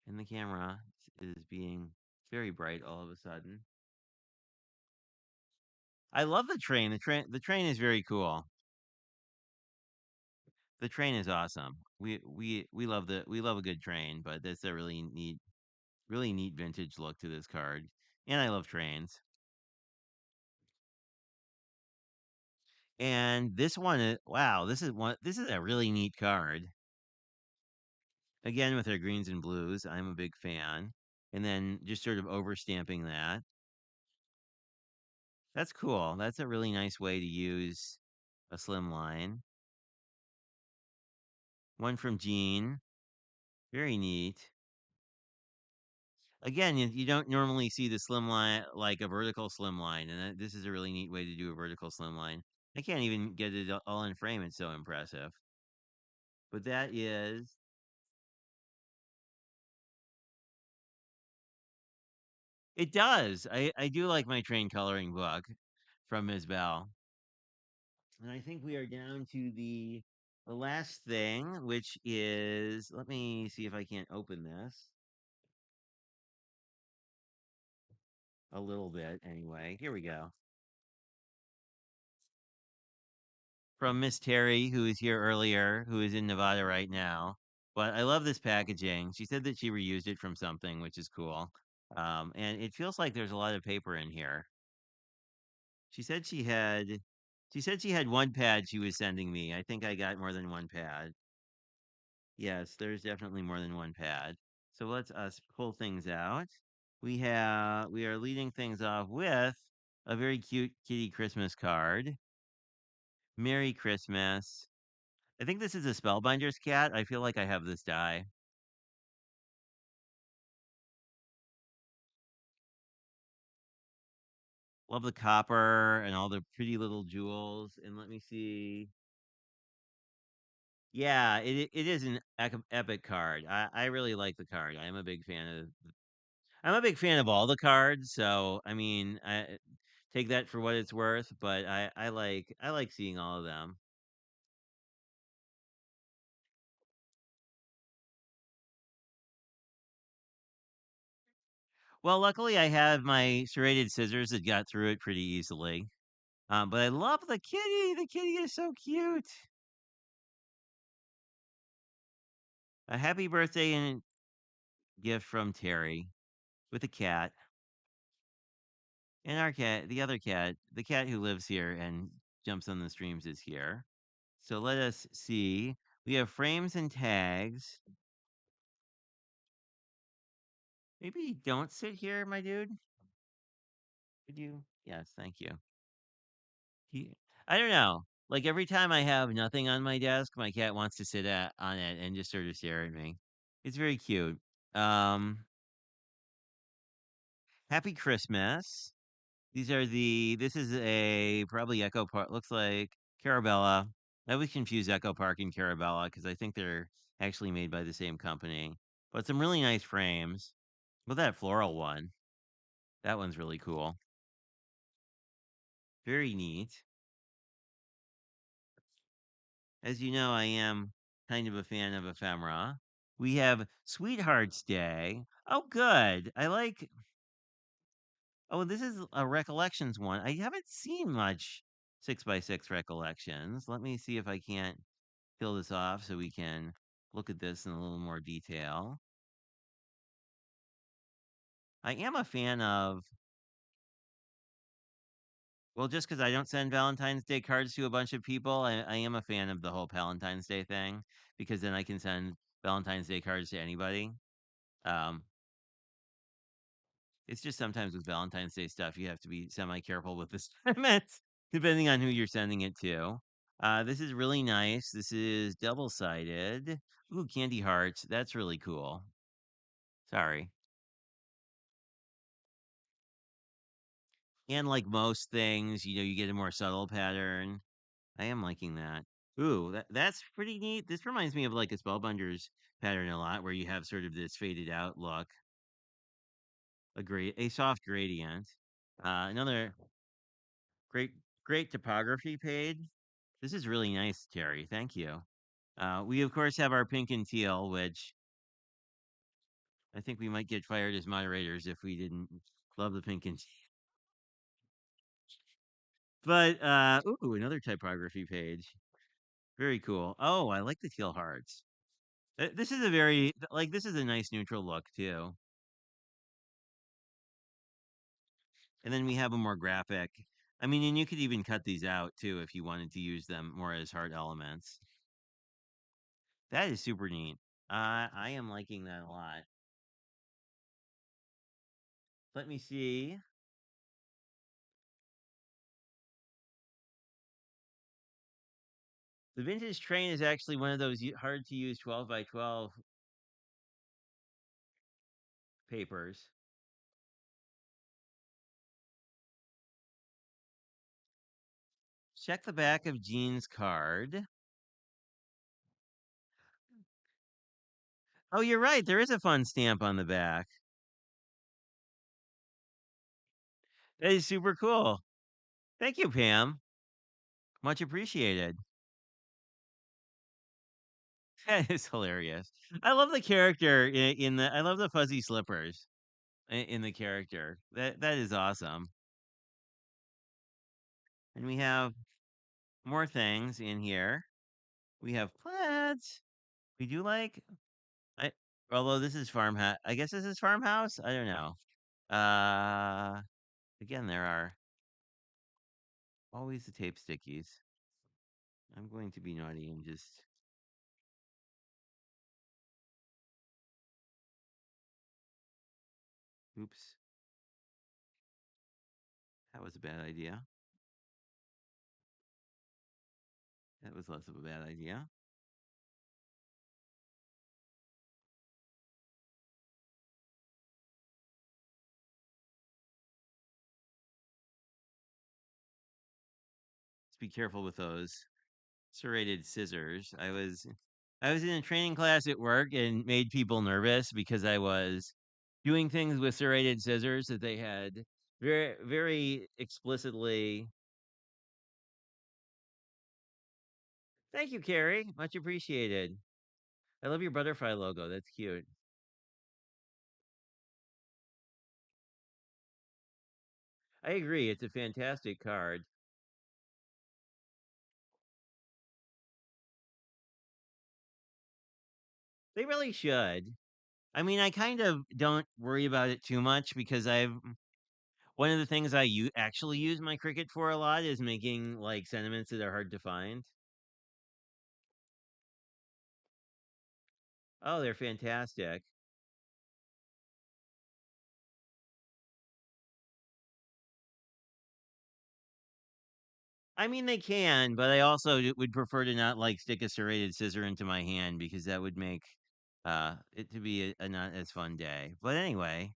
[SPEAKER 1] And the camera is being very bright all of a sudden. I love the train. The train is very cool. The train is awesome. We love a good train, but that's a really neat vintage look to this card. And I love trains. And this one is wow, this is a really neat card. Again with our greens and blues, I'm a big fan. And then just sort of overstamping that. That's cool. That's a really nice way to use a slim line. One from Jean. Very neat. Again, you don't normally see the slim line like a vertical slim line, and this is a really neat way to do a vertical slim line. I can't even get it all in frame. It's so impressive. But that is it does. I do like my train coloring book from Ms. Bell. And I think we are down to the last thing, which is let me see if I can't open this a little bit anyway. Here we go. From Miss Terry, who was here earlier, who is in Nevada right now. But I love this packaging. She said that she reused it from something, which is cool. And it feels like there's a lot of paper in here. She said she had one pad she was sending me. I think I got more than one pad. Yes, there's definitely more than one pad. So let's us pull things out. We are leading things off with a very cute kitty Christmas card. Merry Christmas. I think this is a Spellbinder's cat. I feel like I have this die. Love the copper and all the pretty little jewels. And let me see. Yeah, it is an epic card. I really like the card. I'm a big fan of all the cards. So I mean, I take that for what it's worth. But I like seeing all of them. Well, luckily I have my serrated scissors that got through it pretty easily. But I love the kitty. The kitty is so cute. A happy birthday and gift from Terry with a cat. And our cat, the other cat, the cat who lives here and jumps on the streams is here. So let us see. We have frames and tags. Maybe don't sit here, my dude. Could you? Yes, thank you. He, I don't know. Like every time I have nothing on my desk, my cat wants to sit on it and just sort of stare at me. It's very cute. Um, Happy Christmas. This is a probably Echo Park, looks like Carabella. I always confuse Echo Park and Carabella because I think they're actually made by the same company. But some really nice frames. Well, that floral one, that one's really cool. Very neat. As you know, I am kind of a fan of ephemera. We have Sweetheart's Day. Oh, good. Oh, this is a recollections one. I haven't seen much 6x6 recollections. Let me see if I can't kill this off so we can look at this in a little more detail. I am a fan of, well, just because I don't send Valentine's Day cards to a bunch of people, I am a fan of the whole Valentine's Day thing because then I can send Valentine's Day cards to anybody. Um, it's just sometimes with Valentine's Day stuff, you have to be semi careful with the sentiments depending on who you're sending it to. This is really nice. This is double sided. Ooh, candy hearts. That's really cool. Sorry. And like most things, you get a more subtle pattern. I am liking that. Ooh, that's pretty neat. This reminds me of like a Spellbinders pattern a lot, where you have sort of this faded out look, a soft gradient. Another great great topography page. This is really nice, Terry. Thank you. We of course have our pink and teal, which I think we might get fired as moderators if we didn't love the pink and teal. But ooh, another typography page. Very cool. Oh, I like the teal hearts. This is a very like this is a nice neutral look too. And then we have a more graphic. I mean, and you could even cut these out too if you wanted to use them more as heart elements. That is super neat. I am liking that a lot. Let me see. The vintage train is actually one of those hard to use 12 by 12 papers. Check the back of Jean's card. Oh, you're right. There is a fun stamp on the back. That is super cool. Thank you, Pam. Much appreciated. That is hilarious. I love the character in the. I love the fuzzy slippers in the character. That is awesome. And we have more things in here. We have plants. We do like. I although this is farmhouse. I guess this is farmhouse. I don't know. Again, there are always the tape stickies. I'm going to be naughty and just. Oops, that was a bad idea. That was less of a bad idea. Let's be careful with those serrated scissors. I was in a training class at work and made people nervous because I was doing things with serrated scissors that they had very explicitly. Thank you, Carrie. Much appreciated. I love your butterfly logo. That's cute. I agree. It's a fantastic card. They really should. I mean, I kind of don't worry about it too much because I've one of the things actually use my Cricut for a lot is making like sentiments that are hard to find. Oh, they're fantastic. I mean, they can, but I also would prefer to not like stick a serrated scissor into my hand because that would make it to be a not as fun day. But anyway,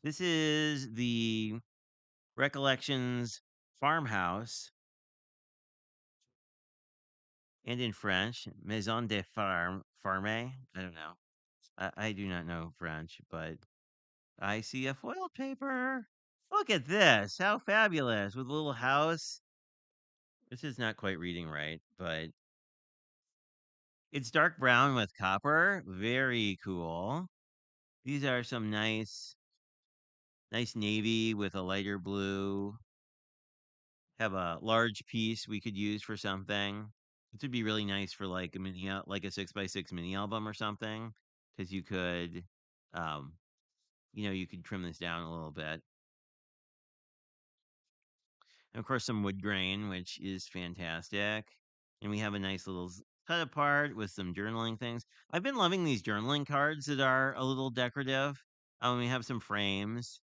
[SPEAKER 1] this is the Recollections farmhouse, and in French, Maison de Farme. I don't know. I do not know French, but I see a foiled paper. Look at this. How fabulous. With a little house. This is not quite reading right, but it's dark brown with copper. Very cool. These are some nice navy with a lighter blue. Have a large piece we could use for something. This would be really nice for like a like a 6x6 mini album or something, because um, you could trim this down a little bit. And of course, some wood grain, which is fantastic. And we have a nice little cut apart with some journaling things. I've been loving these journaling cards that are a little decorative. We have some frames.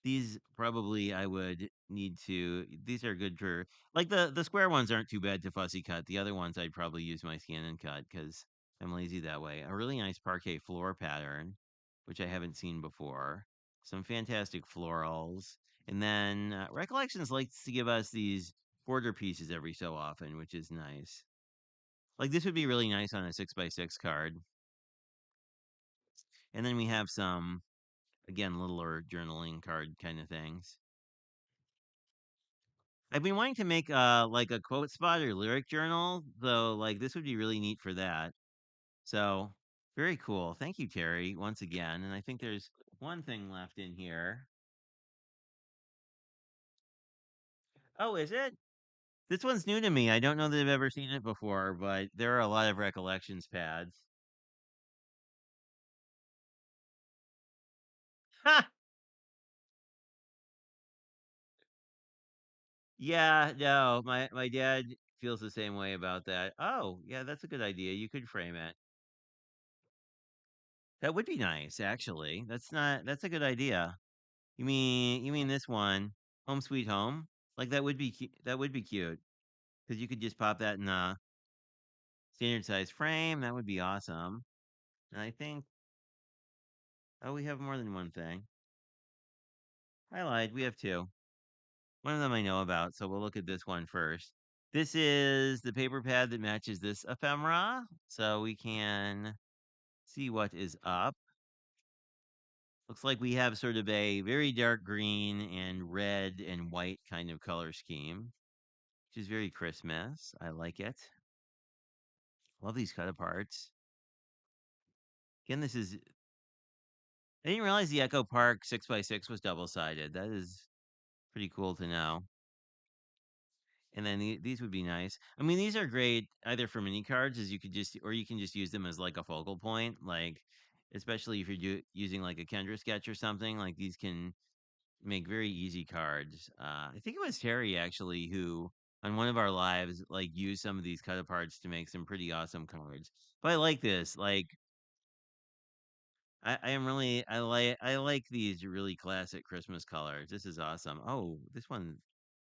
[SPEAKER 1] These probably I would need to. These are good for like the square ones aren't too bad to fussy cut. The other ones I'd probably use my scan and cut because I'm lazy that way. A really nice parquet floor pattern, which I haven't seen before. Some fantastic florals, and then Recollections likes to give us these border pieces every so often, which is nice. Like this would be really nice on a 6x6 card. And then we have some again littler journaling card kind of things. I've been wanting to make like a quote spot or lyric journal, though like this would be really neat for that. So very cool. Thank you, Terry, once again. And I think there's one thing left in here. Oh, is it? This one's new to me. I don't know that I've ever seen it before, but there are a lot of recollections pads. Ha! Yeah, no, my dad feels the same way about that. Oh, yeah, that's a good idea. You could frame it. That would be nice, actually. That's a good idea. You mean this one, Home Sweet Home? Like that would be cute because you could just pop that in a standard size frame. That would be awesome. And I think we have more than one thing. I lied. We have two. One of them I know about, so we'll look at this one first. This is the paper pad that matches this ephemera, so we can see what is up. Looks like we have sort of a very dark green and red and white kind of color scheme, which is very Christmas. I like it. Love these cut aparts. Again, this is. I didn't realize the Echo Park 6x6 was double sided. That is pretty cool to know. And then these would be nice. I mean, these are great either for mini cards, as you could just, or you can just use them as like a focal point, like especially if you're using like a Kendra sketch or something. Like these can make very easy cards. I think it was Terry actually who on one of our lives like used some of these cut aparts to make some pretty awesome cards. But I like this. Like I am really I like these really classic Christmas colors. This is awesome. Oh, this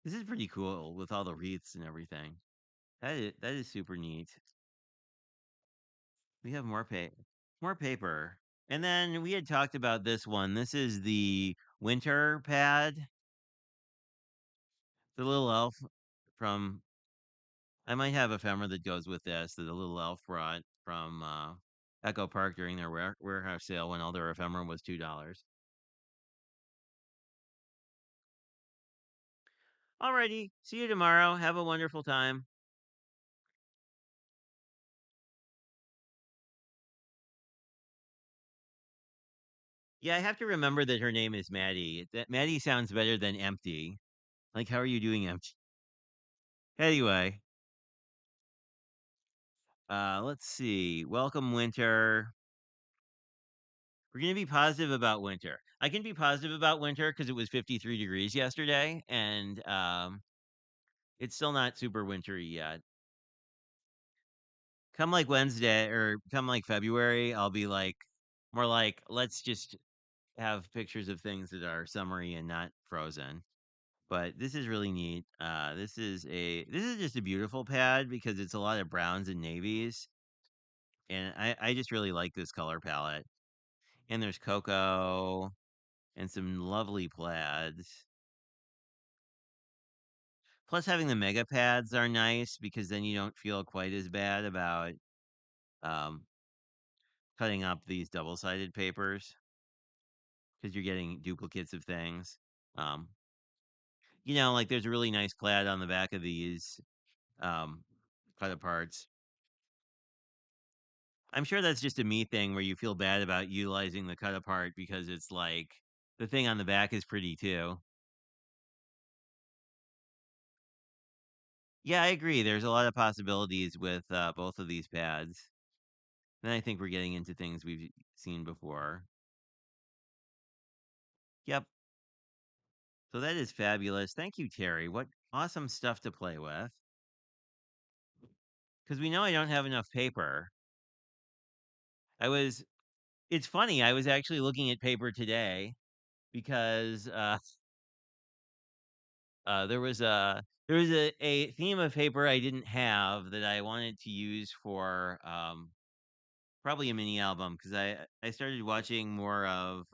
[SPEAKER 1] is pretty cool with all the wreaths and everything. That is super neat. We have more paper. And then we had talked about this one. This is the winter pad. The little elf from I might have ephemera that goes with this that the little elf brought from Echo Park during their warehouse sale when all their ephemera was $2. Alrighty, see you tomorrow. Have a wonderful time. Yeah, I have to remember that her name is Maddie. That Maddie sounds better than empty. Like, how are you doing empty? Anyway, let's see. Welcome winter. We're going to be positive about winter. I can be positive about winter because it was 53 degrees yesterday, and it's still not super wintry yet. Come like Wednesday or come like February, I'll be like more like let's just have pictures of things that are summery and not frozen. But this is really neat. This is just a beautiful pad because it's a lot of browns and navies, and I just really like this color palette. And there's cocoa and some lovely plaids. Plus, having the mega pads are nice because then you don't feel quite as bad about um, cutting up these double sided papers because you're getting duplicates of things. Um, like there's a really nice plaid on the back of these um, cut aparts. I'm sure that's just a me thing where you feel bad about utilizing the cut apart because it's like the thing on the back is pretty too. Yeah, I agree. There's a lot of possibilities with both of these pads. And I think we're getting into things we've seen before. Yep. So that is fabulous. Thank you, Terry. What awesome stuff to play with. Because we know I don't have enough paper. I was, it's funny, I was actually looking at paper today because there was a theme of paper I didn't have that I wanted to use for probably a mini album because I started watching more of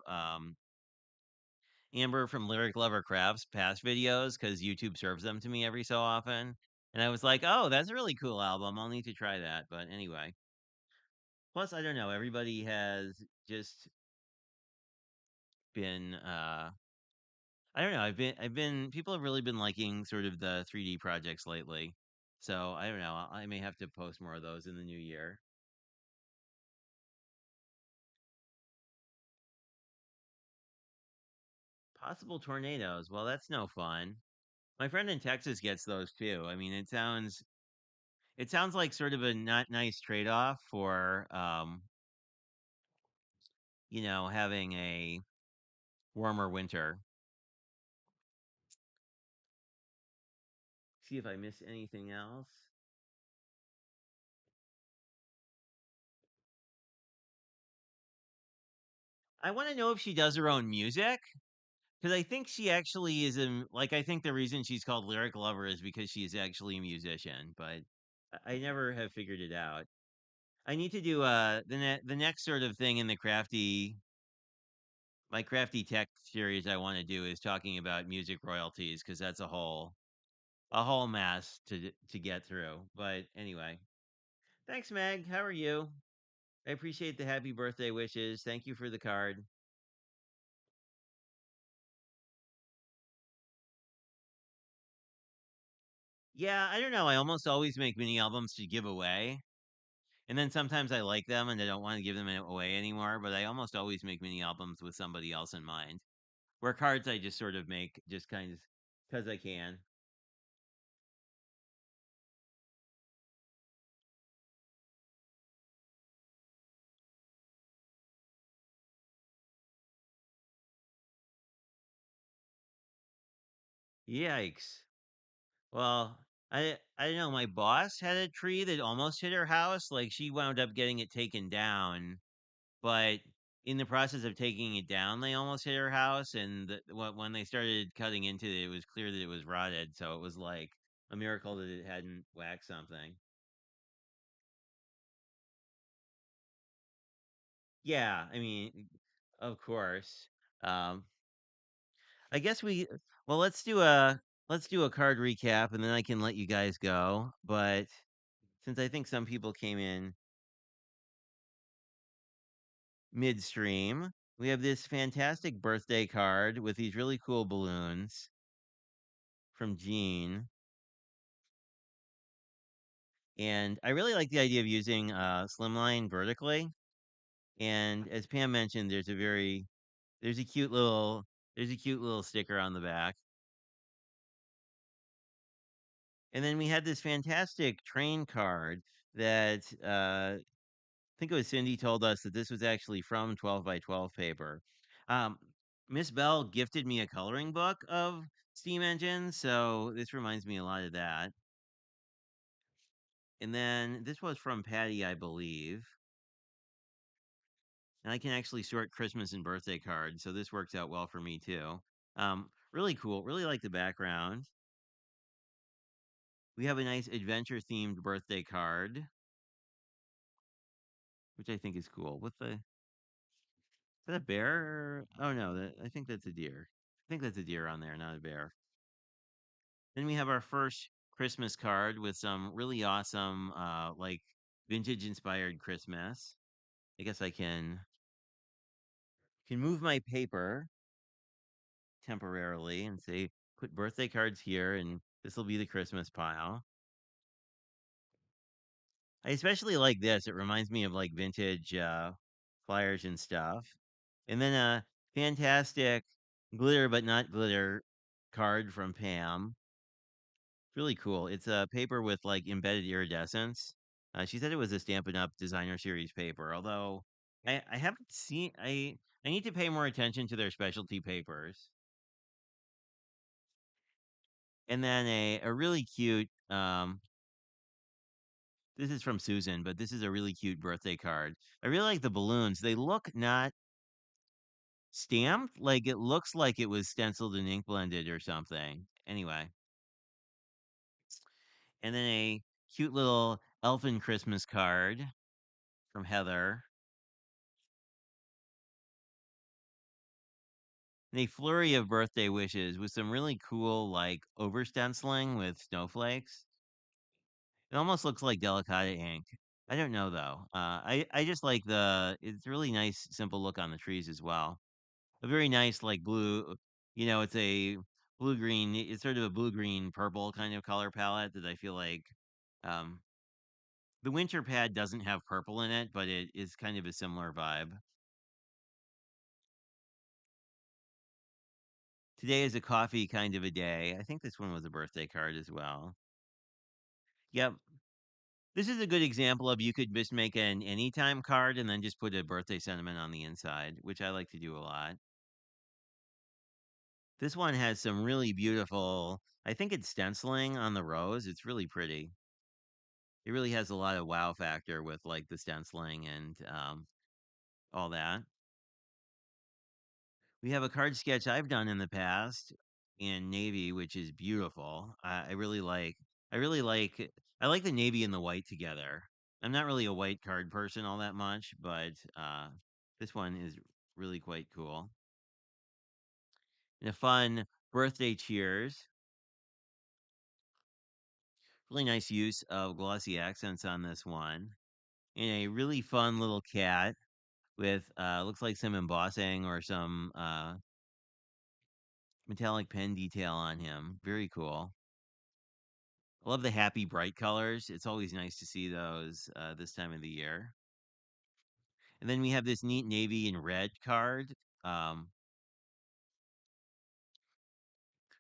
[SPEAKER 1] Amber from Lyric Lover Crafts past videos because YouTube serves them to me every so often. And I was like, oh, that's a really cool album. I'll need to try that. But anyway, plus, I don't know. Everybody has just been, I don't know. People have really been liking sort of the 3D projects lately. So I don't know. I may have to post more of those in the new year. Possible tornadoes. Well, that's no fun. My friend in Texas gets those too. I mean, it sounds like sort of a not nice trade-off for having a warmer winter. See if I miss anything else. I want to know if she does her own music because I think she actually is like I think the reason she's called Lyric Lover is because she's actually a musician, but I never have figured it out. I need to do the next sort of thing in the crafty My crafty tech series I want to do is talking about music royalties because that's a whole mess to get through. But anyway, thanks, Meg. How are you? I appreciate the happy birthday wishes. Thank you for the card. Yeah, I don't know. I almost always make mini albums to give away. And then sometimes I like them and I don't want to give them away anymore, but I almost always make mini albums with somebody else in mind. Where cards I just sort of make just kind of because I can. Yikes. Well, I don't know. My boss had a tree that almost hit her house. Like she wound up getting it taken down, but in the process of taking it down, they almost hit her house. And when they started cutting into it, it was clear that it was rotted. So it was like a miracle that it hadn't whacked something. Yeah, I mean, of course. Um, I guess well, let's do a card recap, and then I can let you guys go. But since I think some people came in midstream. We have this fantastic birthday card with these really cool balloons from Gene. And I really like the idea of using slimline vertically. And as Pam mentioned, there's a cute little there's a cute little sticker on the back. And then we had this fantastic train card that I think it was Cindy told us that this was actually from 12 by 12 paper. Um, Miss Bell gifted me a coloring book of steam engines, so this reminds me a lot of that. And then this was from Patty, I believe. And I can actually sort Christmas and birthday cards, so this works out well for me too. Really cool. Really like the background. We have a nice adventure themed birthday card, which I think is cool. Is that a bear? Oh no, I think that's a deer. I think that's a deer on there, not a bear. Then we have our first Christmas card with some really awesome, like vintage inspired Christmas. I guess I can move my paper temporarily and say put birthday cards here, and this will be the Christmas pile. I especially like this. It reminds me of like vintage flyers and stuff. And then a fantastic glitter but not glitter card from Pam. It's really cool. It's a paper with like embedded iridescence. She said it was a Stampin' Up! Designer Series paper, although I haven't seen I need to pay more attention to their specialty papers. And then a really cute this is from Susan, but this is a really cute birthday card. I really like the balloons. They look not stamped, like it looks like it was stenciled and ink blended or something. Anyway, and then a cute little elfin Christmas card from Heather. And a flurry of birthday wishes with some really cool like over stenciling with snowflakes. It almost looks like delicata ink. I don't know though. I just like it's a really nice simple look on the trees as well. A very nice like blue, it's a blue green. It's sort of a blue green purple kind of color palette that I feel like um the winter pad doesn't have purple in it, but it is kind of a similar vibe. Today is a coffee kind of a day. I think this one was a birthday card as well. Yep. This is a good example of you could just make an anytime card and then just put a birthday sentiment on the inside, which I like to do a lot. This one has some really beautiful, I think it's stenciling on the rose. It's really pretty. It really has a lot of wow factor with like the stenciling and all that. We have a card sketch I've done in the past in navy, which is beautiful. I really like, I like the navy and the white together. I'm not really a white card person all that much, but this one is really quite cool. and a fun birthday cheers. Really nice use of glossy accents on this one. And a really fun little cat with looks like some embossing or some metallic pen detail on him. Very cool. I love the happy bright colors. It's always nice to see those this time of the year. And then we have this neat navy and red card um,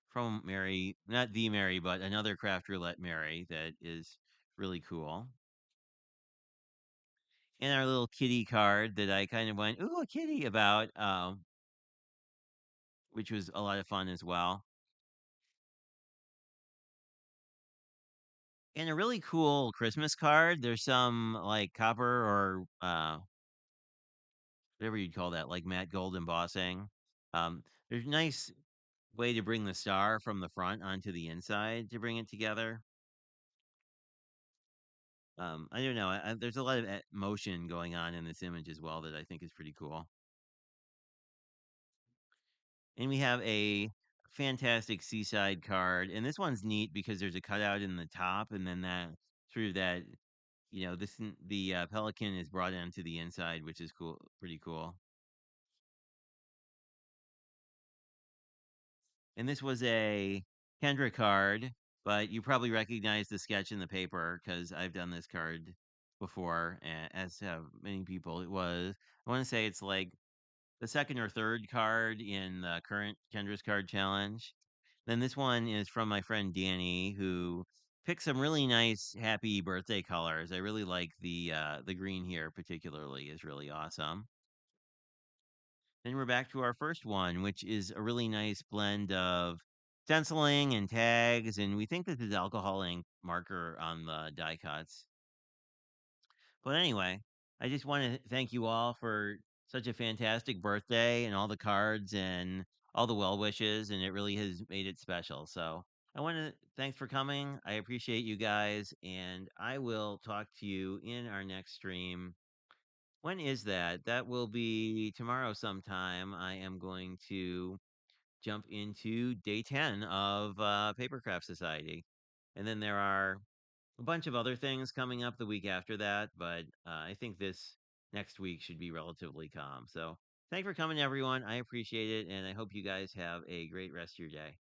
[SPEAKER 1] from Mary, not the Mary, but another craft roulette Mary that is really cool. And our little kitty card that I kind of went, ooh, a kitty about, which was a lot of fun as well. And a really cool Christmas card. There's some like copper or whatever you'd call that, like matte gold embossing. There's a nice way to bring the star from the front onto the inside to bring it together. I don't know. There's a lot of motion going on in this image as well that I think is pretty cool. And we have a fantastic seaside card, and this one's neat because there's a cutout in the top, and then that through that, the pelican is brought into the inside, which is cool, pretty cool. And this was a Kendra card, but you probably recognize the sketch in the paper because I've done this card before, as have many people. I want to say it's like the second or third card in the current Kendra's card challenge. Then this one is from my friend Danny, who picked some really nice happy birthday colors. I really like the green here particularly is really awesome. Then we're back to our first one, which is a really nice blend of stenciling and tags, and we think this is alcohol ink marker on the die cuts. But anyway, I just want to thank you all for such a fantastic birthday and all the cards and all the well wishes, and it really has made it special. So I want to thanks for coming. I appreciate you guys, and I will talk to you in our next stream. When is that? That will be tomorrow sometime. I am going to jump into day 10 of Papercraft Society. And then there are a bunch of other things coming up the week after that, but I think this next week should be relatively calm. So thanks for coming, everyone. I appreciate it, and I hope you guys have a great rest of your day.